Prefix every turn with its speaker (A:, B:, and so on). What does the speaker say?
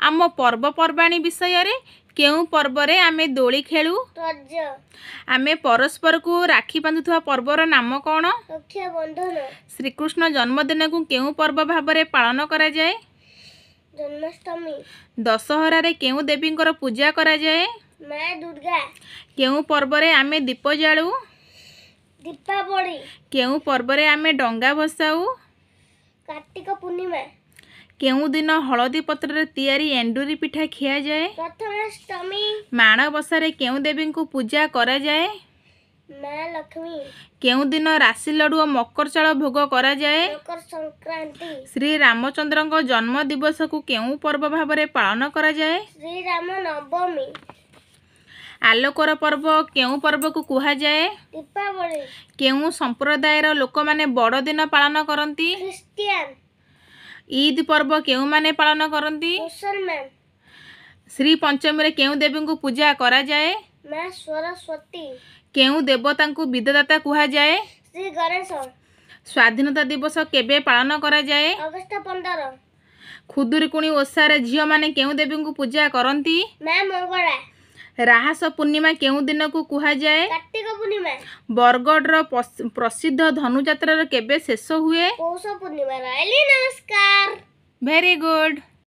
A: आम पर्वपर्वाणी विषय केउं पर्वरे आमे दोली खेलु
B: रज
A: आमे परस्पर को राखी बांधुवा पर्वर नाम कौन
B: रक्षाबंधन
A: श्रीकृष्ण जन्मदिन को केउं पर्व भाबरे पालन करा जाए
B: जन्माष्टमी
A: दशहरा रे केउं देवींकर पूजा करा जाए
B: माँ दुर्गा
A: केउं पर्वरे आमे दीप जालु
B: दीपावली
A: केउं पर्वरे आमे डंगा भसाऊ
B: कार्तिक पूर्णिमा
A: केउं दिन हलदी पत्र तैयारी एंडुरी पिठा खिया जाए
B: प्रथमाष्टमी
A: माणबसा रे केउं देवी को पूजा करा जाए
B: माँ लक्ष्मी
A: केउं दिन राशि लड्डू और मकर चाउल भोग करा जाए
B: मकर संक्रांति
A: श्री रामचंद्र जन्म दिवस को केउं पर्व भाबरे पालन करा जाए
B: श्री राम नवमी
A: आलोकर पर्व केउं पर्व को कुहा जाए
B: दीपावली
A: केउं संप्रदायर लोक माने बड़ दिन पालन करती
B: क्रिश्चियन
A: ईद पर्व केउं माने पालन करती
B: मुसलमान
A: श्री पंचमी रे केउं देवी को पूजा करा जाए
B: माँ सरस्वती
A: केउं देवता को विद्यादाता कुहा जाए
B: श्री गणेश
A: स्वाधीनता दिवस केबे पालन करा जाए
B: अगस्त 15
A: खुदुरीकुणी ओषार झियो माने केउं देवी को पूजा करती
B: माँ मंगला
A: राहास पूर्णिमा केउं दिन को कुहा जाए
B: कार्तिक पूर्णिमा
A: बरगढ़ प्रसिद्ध धनुଯାत्रा केबे शेष हुए
B: पौष पूर्णिमा। नमस्कार।
A: Very good.